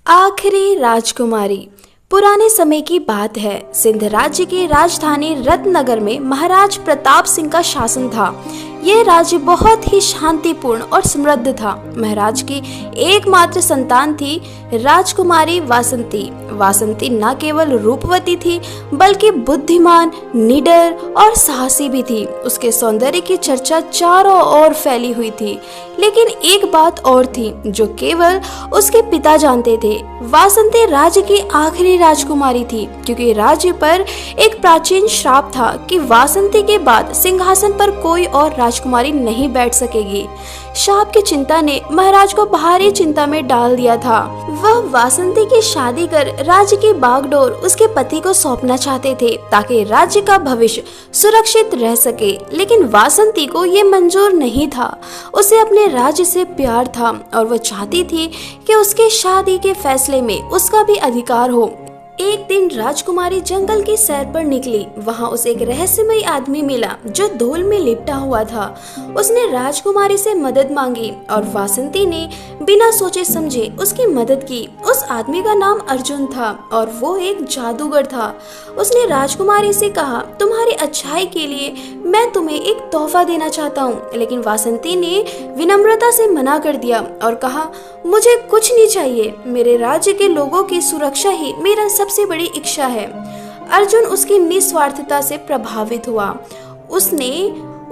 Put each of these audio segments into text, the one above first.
आखिरी राजकुमारी। पुराने समय की बात है। सिंध राज्य की राजधानी रत्नगर में महाराज प्रताप सिंह का शासन था। यह राज्य बहुत ही शांतिपूर्ण और समृद्ध था। महाराज की एकमात्र संतान थी राजकुमारी वासंती। वासंती न केवल रूपवती थी बल्कि बुद्धिमान, निडर और साहसी भी थी। उसके सौंदर्य की चर्चा चारों ओर फैली हुई थी। लेकिन एक बात और थी जो केवल उसके पिता जानते थे। वासंती राज्य की आखिरी राजकुमारी थी, क्योंकि राज्य पर एक प्राचीन श्राप था कि वासंती के बाद सिंहासन पर कोई और राजकुमारी नहीं बैठ सकेगी। श्राप की चिंता ने महाराज को भारी चिंता में डाल दिया था। वह वासंती की शादी कर राज्य की बागडोर उसके पति को सौंपना चाहते थे ताकि राज्य का भविष्य सुरक्षित रह सके। लेकिन वासंती को ये मंजूर नहीं था। उसे अपने राज्य से प्यार था और वह चाहती थी कि उसके शादी के फैसले में उसका भी अधिकार हो। एक दिन राजकुमारी जंगल की सैर पर निकली। वहां उसे एक रहस्यमय आदमी मिला जो धूल में लिपटा हुआ था। उसने राजकुमारी से मदद मांगी और वासंती ने बिना सोचे समझे उसकी मदद की। उस आदमी का नाम अर्जुन था और वो एक जादूगर था। उसने राजकुमारी से कहा, तुम्हारी अच्छाई के लिए मैं तुम्हें एक तोहफा देना चाहता हूँ। लेकिन वासंती ने विनम्रता से मना कर दिया और कहा, मुझे कुछ नहीं चाहिए। मेरे राज्य के लोगों की सुरक्षा ही मेरा सबसे बड़ी इच्छा है। अर्जुन उसकी निस्वार्थता से प्रभावित हुआ। उसने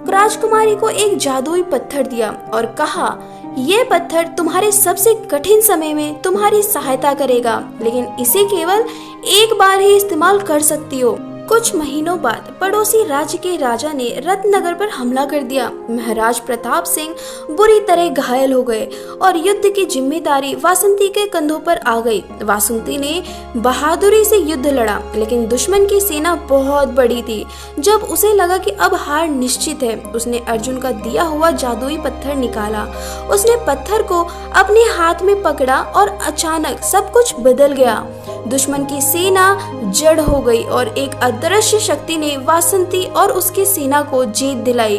राजकुमारी को एक जादुई पत्थर दिया और कहा, यह पत्थर तुम्हारे सबसे कठिन समय में तुम्हारी सहायता करेगा, लेकिन इसे केवल एक बार ही इस्तेमाल कर सकती हो। कुछ महीनों बाद पड़ोसी राज्य के राजा ने रत्नगर पर हमला कर दिया। महाराज प्रताप सिंह बुरी तरह घायल हो गए और युद्ध की जिम्मेदारी वासंती के कंधों पर आ गई। वासंती ने बहादुरी से युद्ध लड़ा, लेकिन दुश्मन की सेना बहुत बड़ी थी। जब उसे लगा कि अब हार निश्चित है, उसने अर्जुन का दिया हुआ जादुई पत्थर निकाला। उसने पत्थर को अपने हाथ में पकड़ा और अचानक सब कुछ बदल गया। दुश्मन की सेना जड़ हो गई और एक अदृश्य शक्ति ने वासंती और उसकी सेना को जीत दिलाई।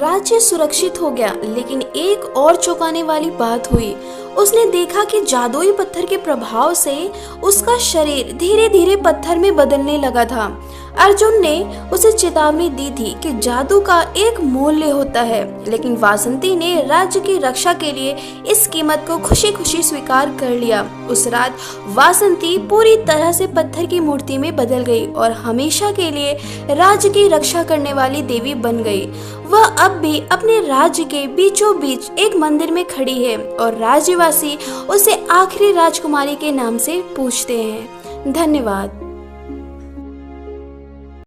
राज्य सुरक्षित हो गया, लेकिन एक और चौंकाने वाली बात हुई। उसने देखा कि जादुई पत्थर के प्रभाव से उसका शरीर धीरे धीरे पत्थर में बदलने लगा था। अर्जुन ने उसे चेतावनी दी थी कि जादू का एक मूल्य होता है, लेकिन वासंती ने राज्य की रक्षा के लिए इस कीमत को खुशी खुशी स्वीकार कर लिया। उस रात वासंती पूरी तरह से पत्थर की मूर्ति में बदल गई और हमेशा के लिए राज्य की रक्षा करने वाली देवी बन गई। वह अब भी अपने राज्य के बीचों बीच एक मंदिर में खड़ी है और राज्यवासी उसे आखिरी राजकुमारी के नाम से पूछते हैं। धन्यवाद।